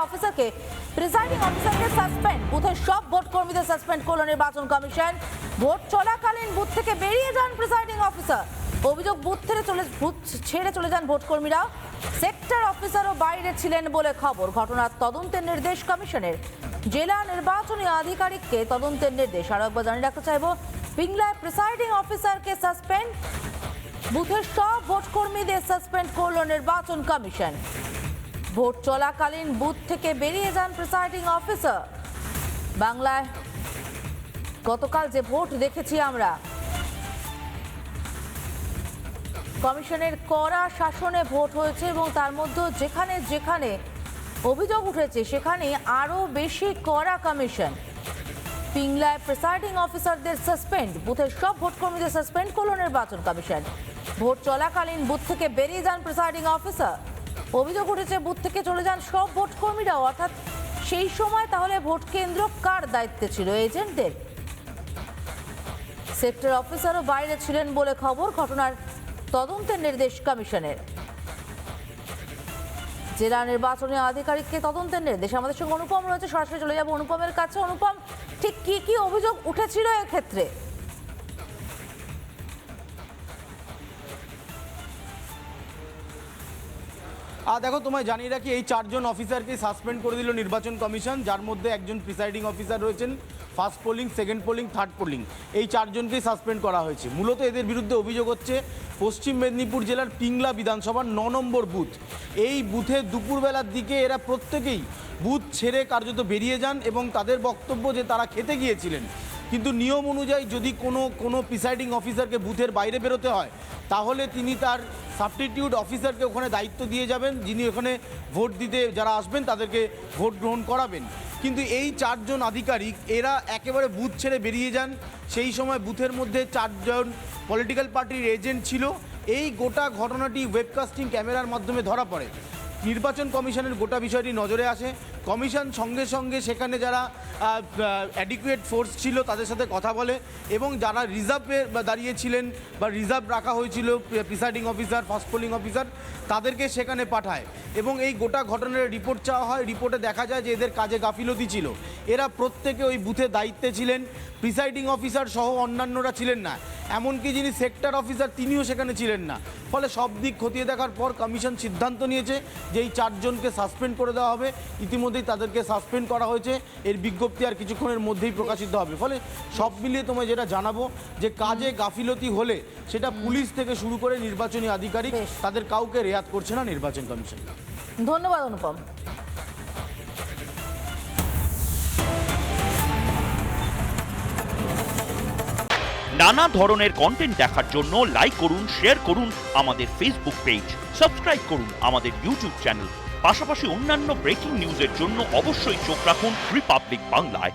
অফিসারকে সাসপেন্ড, বুথের সব ভোট কর্মীদের সাসপেন্ড করল নির্বাচন কমিশন। ভোট চলাকালীন বুথ থেকে বেরিয়ে যান প্রিসাইডিং অফিসার। অভিযোগ বুথ ছেড়ে চলে যান ভোট কর্মীরা। সেক্টর অফিসারও বাইরে ছিলেন বলে খবর। ঘটনার তদন্তের নির্দেশ কমিশনের। জেলা নির্বাচনী আধিকারিককে তদন্তের নির্দেশ। আরো একবার জানিয়ে রাখতে চাইবো, পিংলায় প্রিসাইডিং অফিসারকে সাসপেন্ড, বুথের সব ভোট কর্মীদের সাসপেন্ড করল নির্বাচন কমিশন। ভোট চলাকালীন বুথ থেকে বেরিয়ে যান প্রিসাইডিং অফিসার। বাংলায় গতকাল যে ভোট দেখেছি আমরা, কমিশনের কড়া শাসনে ভোট হয়েছে এবং তার মধ্যে যেখানে যেখানে অভিযোগ উঠেছে সেখানে আরো বেশি কড়া কমিশন। পিংলায় প্রিসাইডিং অফিসারদের সাসপেন্ড, বুথের সব ভোট কর্মীদের সাসপেন্ড করল নির্বাচন কমিশন। ভোট চলাকালীন বুথ থেকে বেরিয়ে যান প্রিসাইডিং অফিসার। অভিযোগ উঠেছে বুথ থেকে চলে যান সব ভোট কর্মীরাও, অর্থাৎ সেই সময় তাহলে ভোট কেন্দ্র কার দায়িত্বে ছিল? এজেন্টদের। সেক্টর অফিসারও বাইরে ছিলেন বলে খবর। ঘটনার তদন্তের নির্দেশ কমিশনের। জেলা নির্বাচনী আধিকারিককে তদন্তের নির্দেশ। আমাদের সঙ্গে অনুপম রয়েছে, সরাসরি চলে যাবো অনুপমের কাছে। অনুপম, ঠিক কি কি অভিযোগ উঠেছিল এক্ষেত্রে? দেখো, তোমায় জানিয়ে রাখি, এই 4 জন অফিসারকে সাসপেন্ড করে দিল নির্বাচন কমিশন, যার মধ্যে একজন প্রিসাইডিং অফিসার রয়েছেন। First polling, second polling, third polling, এই 4 জনকেই সাসপেন্ড করা হয়েছে। মূলত এদের বিরুদ্ধে অভিযোগ হচ্ছে পশ্চিম মেদিনীপুর জেলার পিংলা বিধানসভার 9 নম্বর বুথ, এই বুথে দুপুরবেলার দিকে এরা প্রত্যেকেই বুথ ছেড়ে কার্যত বেরিয়ে যান এবং তাদের বক্তব্য যে তারা খেতে গিয়েছিলেন, কিন্তু নিয়ম অনুযায়ী যদি কোনো প্রিসাইডিং অফিসারকে বুথের বাইরে বেরোতে হয় তাহলে তিনি তার সাবস্টিটিউট অফিসারকে ওখানে দায়িত্ব দিয়ে যাবেন, যিনি ওখানে ভোট দিতে যারা আসবেন তাদেরকে ভোট গ্রহণ করাবেন। কিন্তু এই 4 জন আধিকারিক এরা একেবারে বুথ ছেড়ে বেরিয়ে যান। সেই সময় বুথের মধ্যে 4 জন পলিটিক্যাল পার্টির এজেন্ট ছিল। এই গোটা ঘটনাটি ওয়েবকাস্টিং ক্যামেরার মাধ্যমে ধরা পড়ে। নির্বাচন কমিশনের গোটা বিষয়টি নজরে আসে। কমিশন সঙ্গে সঙ্গে সেখানে যারা অ্যাডিকুয়েট ফোর্স ছিল তাদের সাথে কথা বলে এবং যারা রিজার্ভে দাঁড়িয়েছিলেন বা রিজার্ভ রাখা হয়েছিল presiding officer, first polling officer, তাদেরকে সেখানে পাঠায় এবং এই গোটা ঘটনার রিপোর্ট চাওয়া হয়। রিপোর্টে দেখা যায় যে এদের কাজে গাফিলতি ছিল। এরা প্রত্যেকে ওই বুথের দায়িত্বে ছিলেন, প্রিসাইডিং অফিসার সহ অন্যান্যরা ছিলেন না। এমনকি যিনি সেক্টর অফিসার তিনিও সেখানে ছিলেন না। ফলে সব দিক খতিয়ে দেখার পর কমিশন সিদ্ধান্ত নিয়েছে যে এই 4 জনকে সাসপেন্ড করে দেওয়া হবে। ইতিমধ্যেই তাদেরকে সাসপেন্ড করা হয়েছে। এর বিজ্ঞপ্তি আর কিছুক্ষণের মধ্যেই প্রকাশিত হবে। ফলে সব মিলিয়ে তোমায় যেটা জানাবো যে কাজে গাফিলতি হলে সেটা পুলিশ থেকে শুরু করে নির্বাচনী আধিকারিক তাদের কাউকে রেয়াত করছে না নির্বাচন কমিশন। ধন্যবাদ অনুপম। নানা ধরনের কন্টেন্ট দেখার জন্য লাইক করুন, শেয়ার করুন আমাদের ফেসবুক পেজ, সাবস্ক্রাইব করুন আমাদের ইউটিউব চ্যানেল। পাশাপাশি অন্যান্য ব্রেকিং নিউজের জন্য অবশ্যই চোখ রাখুন রিপাবলিক বাংলায়।